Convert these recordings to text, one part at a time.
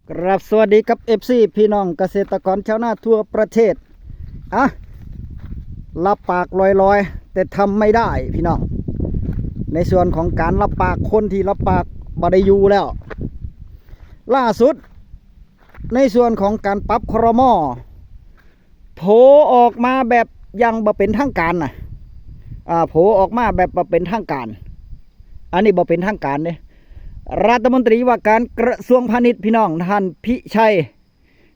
ครับสวัสดีครับ FC พี่น้องเกษตรกรชาวนาทั่วประเทศอ่ะรับปากลอยๆแต่ทำไม่ได้พี่น้องในส่วนของการรับปากคนที่รับปากบ่ได้อยู่แล้วล่าสุดในส่วนของการปรับครม.โผออกมาแบบยังบ่เป็นทางการนะโผออกมาแบบบ่เป็นทางการอันนี้บ่เป็นทางการเนี่ยรัฐมนตรีว่าการกระทรวงพาณิชย์พี่น้องท่านพิชัย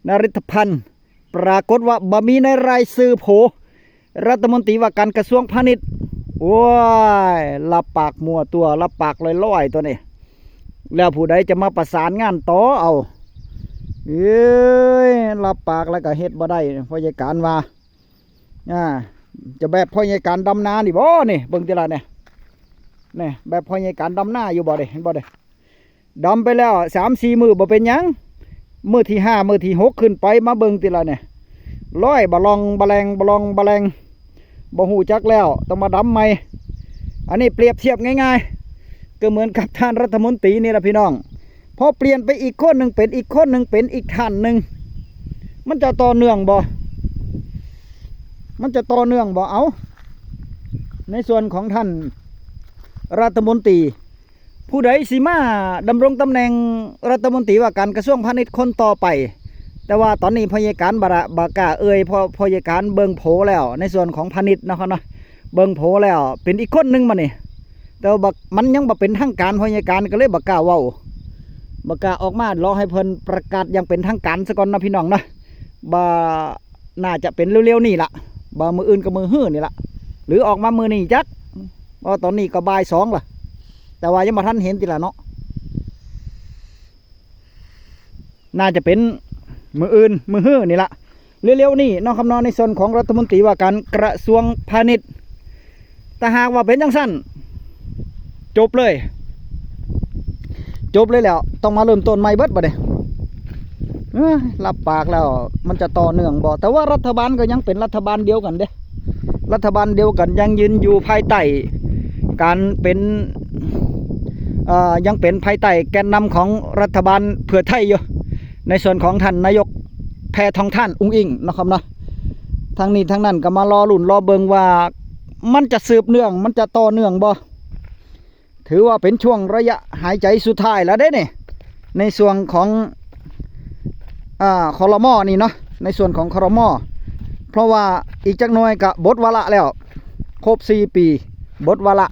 นฤทธพันธ์ปรากฏว่าบ่มีในรายชื่อโผรัฐมนตรีว่าการกระทรวงพาณิชย์โอ้ยรับปากมัวตัวรับปากลอยๆตัวนี้แล้วผู้ใดจะมาประสานงานต่อเอารับปากแล้วก็เฮ็ดบ่ได้พ่อใหญ่การว่าจะแบบพ่อใหญ่การดำนานี่บ่นี่เบิ่งติล่ะนี่แบบพ่อใหญ่การดำนาอยู่บ่เด้เห็นบ่เด้ดำไปแล้ว3-4 มื้อบ่เป็นหยังมื้อที่5มื้อที่6ขึ้นไปมาเบิ่งติล่ะร้อยบะลองบะแลงบ่ฮู้จักแล้วต้องมาดำใหม่อันนี้เปรียบเทียบง่ายๆก็เหมือนกับท่านรัฐมนตรีนี่ล่ะพี่น้องพอเปลี่ยนไปอีกคนหนึ่งเป็นอีกคนหนึ่งเป็นอีกท่านหนึ่งมันจะต่อเนื่องบ่เอาในส่วนของท่านรัฐมนตรีผู้ใดสิมาดำรงตำแหน่งรัฐมนตรีว่าการกระทรวงพาณิชย์คนต่อไปแต่ว่าตอนนี้พยาการบากาพยาการเบิงโผแล้วในส่วนของพาณิชย์นะครับเนาะเบิงโผแล้วเป็นอีกคนหนึ่งมานี่แต่ว่ามันยังบ่เป็นทางการพยาการก็เลยบากาเว้าบากาออกมารอให้เพิ่นประกาศยังเป็นทางการซะก่อนนะพี่น้องนะบ่น่าจะเป็นเร็วๆนี่ล่ะบ่มืออื่นกับมือฮื้อนี่ล่ะหรือออกมามือนี่จักเพราะตอนนี้ก็บ่าย2ล่ะแต่ว่ายังบ่ทันเห็นติล่ะเนาะน่าจะเป็นมืออื่นมือฮื้อนี่ล่ะเร็วๆนี่น้องคำนองในส่วนของรัฐมนตรีว่าการกระทรวงพาณิชย์แต่หากว่าเป็นจังซั่นจบเลยแล้วต้องมาเริ่มต้นใหม่เบิดบ่เด้รับปากแล้วมันจะต่อเนื่องบ่แต่ว่ารัฐบาลก็ยังเป็นรัฐบาลเดียวกันเด้รัฐบาลเดียวกันยังยืนอยู่ภายใต้การเป็นยังเป็นภายใต้แกนนำของรัฐบาลเพื่อไทยอยู่ในส่วนของท่านนายกแพทองท่านอุ้งอิงนะครับนะทางนี้ทางนั้นก็มารอลุ่นรอเบิงว่ามันจะสืบเนื่องมันจะต่อเนื่องบ่ถือว่าเป็นช่วงระยะหายใจสุดท้ายแล้วเด้เนี่ยในส่วนของครม.นี่เนาะในส่วนของครม.เพราะว่าอีกจักหน่อยก็บทวาระแล้วครบ4 ปีบทวาระ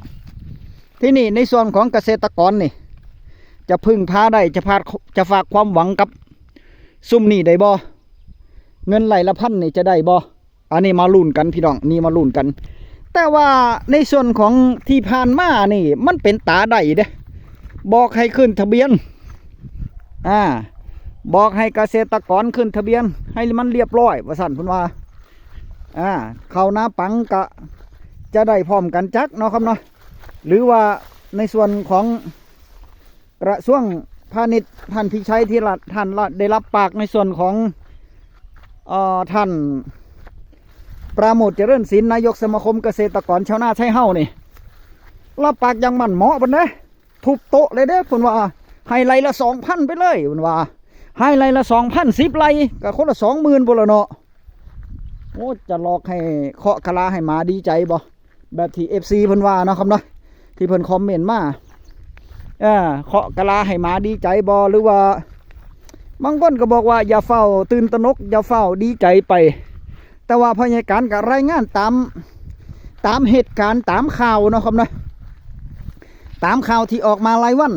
ที่นี่ในส่วนของเกษตรกรนี่จะพึ่งพาได้จะฝากความหวังกับซุ่มนี่ได้บ่เงินไหลละพันนี่จะได้บ่อันนี้มาลุ้นกันพี่น้องนี่มาลุ้นกันแต่ว่าในส่วนของที่ผ่านมานี่มันเป็นตาได้เด้บอกให้ขึ้นทะเบียนบอกให้เกษตรกรขึ้นทะเบียนให้มันเรียบร้อยว่าสั่นเพิ่นว่าเข้านาปังก็จะได้พร้อมกันจักเนาะครับเนาะหรือว่าในส่วนของกระทรวงพาณิชย์ท่านพิชัยที่ท่านได้รับปากในส่วนของท่านปราโมทเจริญศิลป์นายกสมาคมเกษตรกรชาวนาไชเฮ้านี่รับปากยังมั่นเหมาะปานเด้ทุบโต๊ะเลยเด้เพิ่นว่าให้ไร่ละ 2,000 ไปเลยเพิ่นว่าให้ไร่ละ 2,000 10 ไร่ก็คนละ 20,000บ่ล่ะเนาะโอ้จะหลอกให้เคาะกะลาให้หมาดีใจบ่แบบที่ FC เพิ่นว่าเนาะครับเนาะที่เพิ่นคอมเมนต์มาเคาะกะลาให้หมาดีใจบ่หรือว่าบางคนก็บอกว่าอย่าเฝ้าตื่นตระหนกอย่าเฝ้าดีใจไปแต่ว่าพยาการก็รายงานตามเหตุการณ์ตามข่าวเนาะครับนะตามข่าวที่ออกมารายวัน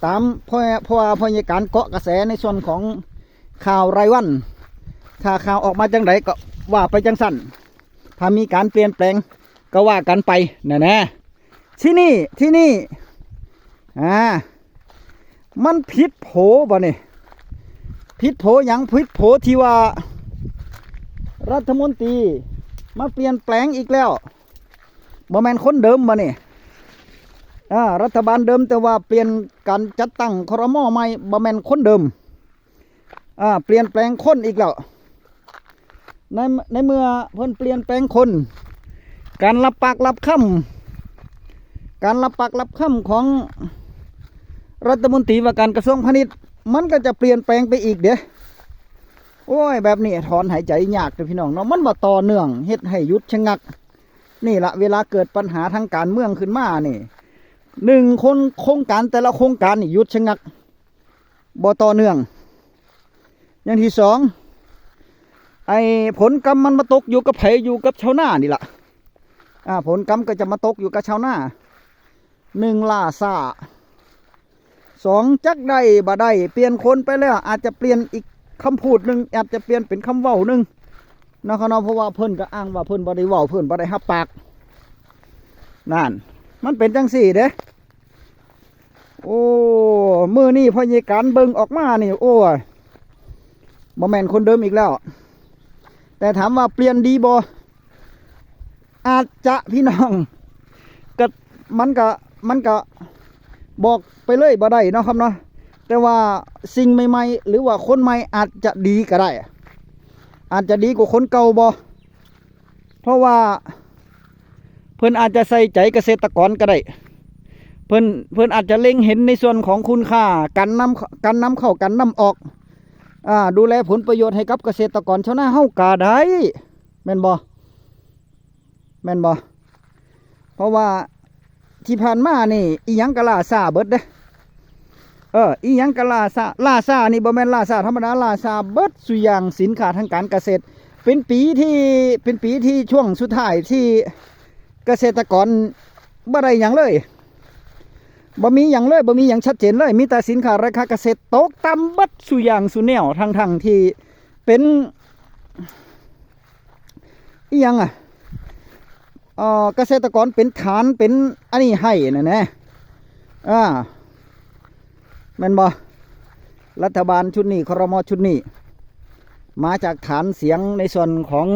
ตามเพราะว่าพยาการเกาะกระแสในส่วนของข่าวรายวันถ้าข่าวออกมาจังไดก็ว่าไปจังสั่นถ้ามีการเปลี่ยนแปลงก็ว่ากันไปนะที่นี่มันผิดโผบ่เนี่ยผิดโผอย่างผิดโผที่ว่ารัฐมนตรีมาเปลี่ยนแปลงอีกแล้วบ่แม่นคนเดิมบ่เนี่ยรัฐบาลเดิมแต่ว่าเปลี่ยนการจัดตั้งครม.ใหม่บ่แม่นคนเดิมเปลี่ยนแปลงคนอีกแล้วในเมื่อเพิ่นเปลี่ยนแปลงคนการรับปากรับคำของรัฐมนตรีว่าการกระทรวงพาณิชย์ มันก็จะเปลี่ยนแปลงไปอีกเด้โอ้ยแบบนี้ถอนหายใจยากเลยพี่น้องเนาะมันบ่ต่อเนื่องเฮ็ดให้หยุดชะงักนี่ละเวลาเกิดปัญหาทางการเมืองขึ้นมานี่โครงการแต่ละโครงการนี่หยุดชะงักบ่ต่อเนื่องอย่างที่สองไอ้ผลกรรมมันมาตกอยู่กับไผอยู่กับชาวนานี่ละผลกรรมก็จะมาตกอยู่กับชาวนาล่าซ่า2จักได้บ่ได้เปลี่ยนคนไปแล้วอาจจะเปลี่ยนอีกคำพูดหนึ่งอาจจะเปลี่ยนเป็นคำเว้าหนึ่งนะครับเพราะว่าเพิ่นก็อ้างว่าเพิ่นบ่ได้เว้าเพิ่นบ่ได้รับปากนั่นมันเป็นจังสี่เด้โอ้มื้อนี้พยาการเบิ่งออกมานี่โอ้ยบ่แม่นคนเดิมอีกแล้วแต่ถามว่าเปลี่ยนดีบ่อาจจะพี่น้องก็มันก็บอกไปเลยบ่ได้เนาะครับเนาะแต่ว่าสิ่งใหม่ๆหรือว่าคนใหม่อาจจะดีก็ได้อาจจะดีกว่าคนเก่าบ่เพราะว่าเพิ่นอาจจะใส่ใจเกษตรกรก็ได้เพิ่นอาจจะเล็งเห็นในส่วนของคุณค่าการนำเข้าการนำออกดูแลผลประโยชน์ให้กับเกษตรกรชาวนาเฮาก็ได้แม่นบ่เพราะว่าที่ผ่านมานี่อีหยังก็ล่าซ่าเบิดเด้อีหยังก็ล่าซ่านี่บ่แม่นล่าซ่าธรรมดาล่าซ่าเบิดสุอย่างสินค้าทางการเกษตรเป็นปีที่ช่วงสุดท้ายที่เกษตรกรบ่ได้หยังเลยบ่มีหยังเลยบ่มีหยังชัดเจนเลยมีแต่สินค้าราคาเกษตรตกต่ำเบิดสุอย่างสุแนวทั้งที่เป็นอีหยังเกษตรกรเป็นฐานเป็นอันนี้ให้นะแน่แม่นบ่รัฐบาลชุดนี้ครม.ชุดนี้มาจากฐานเสียงในส่วนของ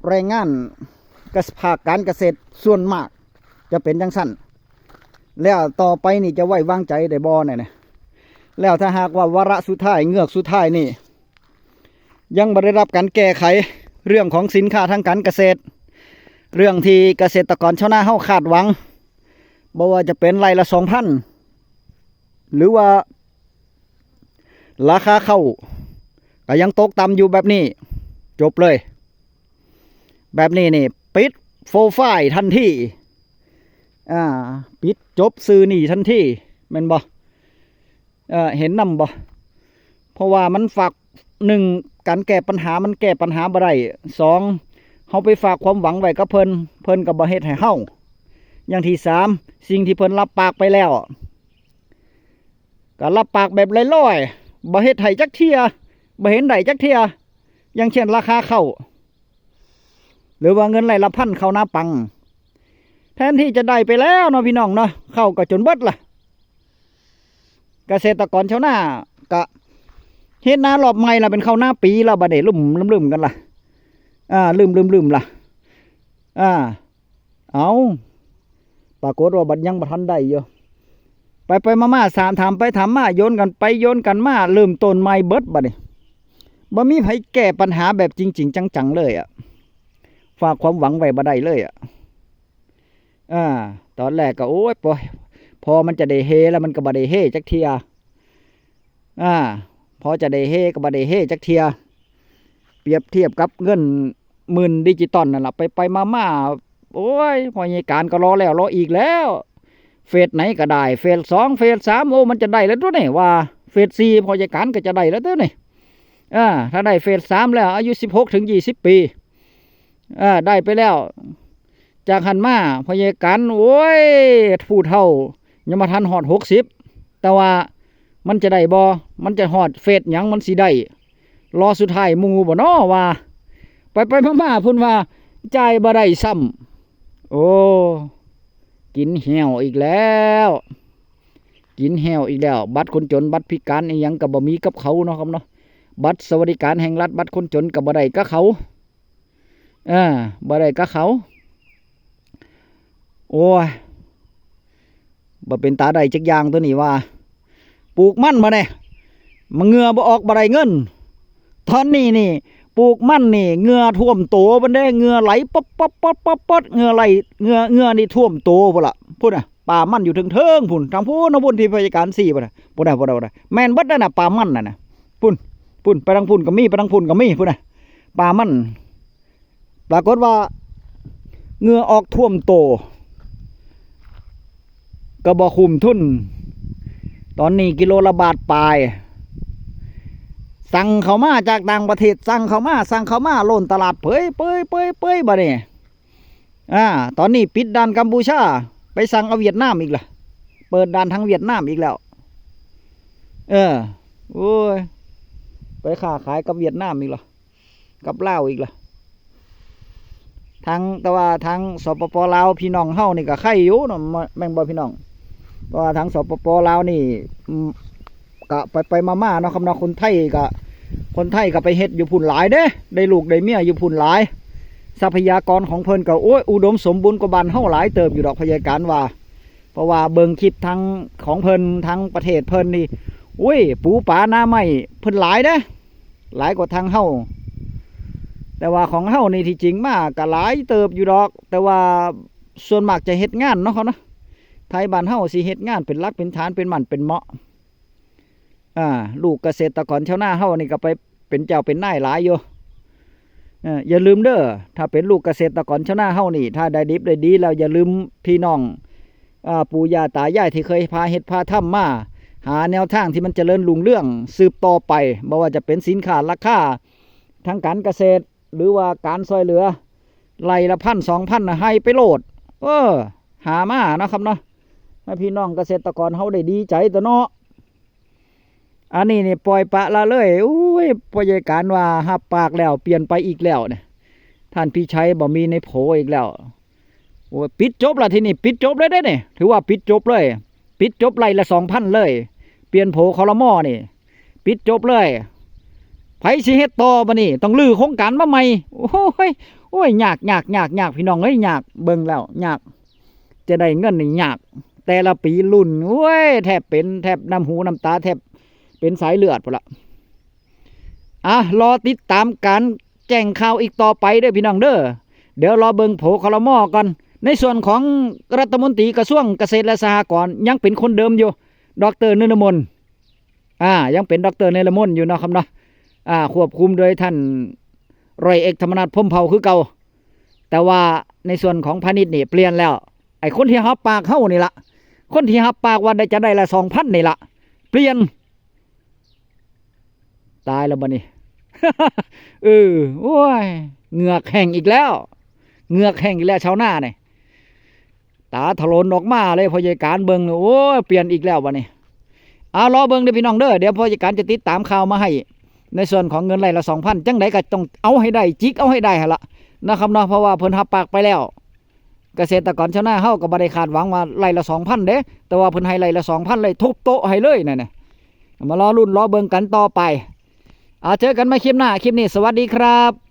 แรงงานภาคการเกษตรส่วนมากจะเป็นจังสั่นแล้วต่อไปนี่จะไว้วางใจได้บ่เนี่ยแล้วถ้าหากว่าวาระสุดท้ายเงือกสุดท้ายนี่ยังไม่ได้รับการแก้ไขเรื่องของสินค้าทางการเกษตรเรื่องที่เกษตรกรชาวนาเฮาคาดหวังบ่ว่าจะเป็นไร่ละ 2,000 หรือว่าราคาข้าวก็ยังตกต่ำอยู่แบบนี้จบเลยแบบนี้นี่ปิดโฟไฟทันทีปิดจบซื้อหนีทันทีแม่นบ่เห็นนำบ่เพราะว่ามันฝาก1การแก้ปัญหามันแก้ปัญหาบ่ได้2เฮาไปฝากความหวังไว้กับเพิ่นก็บ่เฮ็ดให้เฮาอย่างที่3สิ่งที่เพิ่นรับปากไปแล้วก็รับปากแบบลอยๆบ่เฮ็ดให้จักเที่ยบ่เห็นได้จักเที่ยอย่างเช่นราคาข้าวหรือว่าเงินไร่ละพันเข้านาปังแทนที่จะได้ไปแล้วเนาะพี่น้องเนาะเข้าก็จนเบิดล่ะเกษตรกรชาวนาก็เฮ็ดนารอบใหม่ล่ะเป็นข้าวหน้าปีแล้วบ่ได้ลืมกันล่ะลืมล่ะเอาปรากฏว่าบัดยังบ่ทันได้อยู่ไปมาๆถามไปถามมาโยนกันไปโยนกันมาเริ่มต้นใหม่เบิดบัดนี้บ่มีไผแก้ปัญหาแบบจริงๆจังๆเลยฝากความหวังไว้บ่ได้เลยตอนแรกก็โอ้ยพอมันจะได้เฮแล้วมันก็บ่ได้เฮจักเที่ยพอจะได้เฮก็บ่ได้เฮจักเที่ยเปรียบเทียบกับเงิน10,000ดิจิตอลนั่นล่ะไปมาโอ้ยพอใหญ่การก็รอแล้วรออีกแล้วเฟสไหนก็ได้เฟส2เฟส3โอ้มันจะได้แล้วตัวนี่ว่าเฟส4พอใหญ่การก็จะได้แล้วตัวนี่ถ้าได้เฟส3แล้วอายุ16 ถึง 20 ปีได้ไปแล้วจากหันมาพยาการโอ้ยผู้เฒ่ายังมาทันหอด60แต่ว่ามันจะได้บ่มันจะหอดเฟสหยังมันสิได้รอสุดท้ายหมู่บ่น้อว่าไปมาๆพุ่นว่าจ่ายบ่ได้ซ้ำโอ้กินเหี่ยวอีกแล้วบัตรคนจนบัตรพิการอีหยังก็บ่มีกับเขาเนาะครับเนาะบัตรสวัสดิการแห่งรัฐบัตรคนจนก็บ่ได้กับเขาบ่ได้กับเขาโอ้ยบ่เป็นตาได้จักอย่างตัวนี้ว่าปลูกมันมาแน่มาเหงื่อบ่ออกบ่ได้เงินตอนนี้นี่ ปลูกมันนี่เหงื่อท่วมโตบันได้เหงื่อไหลป๊อปป๊อปป๊อปป๊อปป๊อปเหงื่อไหลเหงื่อนี่ท่วมโตพุ่นล่ะพุ่นน่ะป่ามันอยู่เทิงพุ่นทางพุ่นนะพุ่นที่พยาการ4พุ่นน่ะพุ่นน่ะแม่นเบิดนั่นน่ะป่ามันน่ะพุ่นไปทางพุ่นก็มีไปทางพุ่นก็มีพุ่นน่ะป่ามันปรากฏว่าเหงื่อออกท่วมโตก็บ่คุ้มทุนตอนนี้กิโลละบาทปลายสั่งเขามาจากต่างประเทศสั่งเขามาโล่นตลาดเปยบ่เนี่ยตอนนี้ปิดด่านกัมพูชาไปสั่งเอาเวียดนามอีกล่ะเปิดด่านทางเวียดนามอีกแล้วโอ้ยไปค้าขายกับเวียดนามอีกล่ะกับลาวอีกล่ะแต่ว่าทางสปปลาวพี่น้องเฮานี่ก็ไข่อยู่เนาะแม่งบ่พี่น้องเพราะว่าทางสปปลาวนี่ก็ไปมาเนาะครับเนาะคนไทยก็ไปเฮ็ดอยู่พุ่นหลายเด้ได้ลูกได้เมียอยู่พุ่นหลายทรัพยากรของเพิ่นก็โอ้ยอุดมสมบูรณ์กว่าบ้านเฮาหลายเติบอยู่ดอกพยาการว่าเพราะว่าเบิ่งคลิปทางของเพิ่นทางประเทศเพิ่นนี่อุ้ยปูปลาหน้าไม้เพิ่นหลายเด้หลายกว่าทางเฮาแต่ว่าของเฮานี่ที่จริงมากก็หลายเติบอยู่ดอกแต่ว่าส่วนมากจะเฮ็ดงานเนาะเขานะไทยบ้านเฮาสิเฮ็ดงานเป็นหลักเป็นฐานเป็นมั่นเป็นเหมาะลูกเกษตรกรชาวนาเฮานี่ก็ไปเป็นเจ้าเป็นนายหลายอยู่อย่าลืมเด้อถ้าเป็นลูกเกษตรกรชาวนาเฮานี่ถ้าได้ดิบได้ดีแล้วอย่าลืมพี่น้องปู่ย่าตายายที่เคยพาเฮ็ดพาทำมาหาแนวทางที่มันเจริญรุ่งเรืองสืบต่อไปบ่ว่าจะเป็นสินค้าราคาทางการเกษตรหรือว่าการซอยเหลือไร่ละ1,000-2,000ให้ไปโลดหามานะครับเนาะให้พี่น้องเกษตรกรเฮาได้ดีใจตัวเนาะอันนี้นี่ปล่อยปะละเลยอุ้ยพยาการว่าหับปากแล้วเปลี่ยนไปอีกแล้วเนี่ยท่านพี่ชัยบ่มีในโผอีกแล้วโอ้ยปิดจบละทีนี้ปิดจบเลยได้เนี่ยถือว่าปิดจบเลยปิดจบไร่ละ2,000เลยเปลี่ยนโผคลม.นี่ปิดจบเลยไผสิเฮ็ดต่อบ่นี่ต้องลื้อโครงการมาใหม่โอ้ยยากพี่น้องเอ้ยยากเบิ่งแล้วยากจะได้เงินนี่ยากแต่ละปีรุ่นโอ้ยแทบน้ำหูน้ำตาแทบเป็นสายเลือดพุ่นละรอติดตามการแจ้งข่าวอีกต่อไปเด้อพี่น้องเด้อเดี๋ยวรอเบิ่งโผคลม.ก่อนในส่วนของรัฐมนตรีกระทรวงเกษตรและสหกรณ์ยังเป็นคนเดิมอยู่ดร.นฤมลยังเป็นดร.นฤมลอยู่เนาะครับเนาะควบคุมโดยท่านร้อยเอกธรรมนัสพรหมเผ่าคือเก่าแต่ว่าในส่วนของพาณิชย์นี่เปลี่ยนแล้วไอ้คนที่หับปากเฮานี่ละคนที่หับปากว่าจะได้ละ2,000นี่ละเปลี่ยนตายแล้วบ่นี่ โอ้ยเหงือกแห้งอีกแล้วชาวนาเนี่ยตาถลนออกมาเลยพยาการเบิ่งโอ้ยเปลี่ยนอีกแล้วบ่นี่รอเบิ่งเด้อพี่น้องเด้อเดี๋ยวพยาการจะติดตามข่าวมาให้ในส่วนของเงินไร่ละ 2,000 จังไดก็ต้องเอาให้ได้จิกเอาให้ได้หั่นล่ะนะครับเนาะเพราะว่าเพิ่นหับปากไปแล้วเกษตรกรชาวนาเฮาก็บ่ได้คาดหวังว่าไร่ละ 2,000 เด้แต่ว่าเพิ่นให้ไร่ละ 2,000 เลยทุบโต๊ะให้เลยนั่นน่ะมารอลุ้นรอเบิ่งกันต่อไปเจอกันใหม่คลิปหน้าคลิปนี้สวัสดีครับ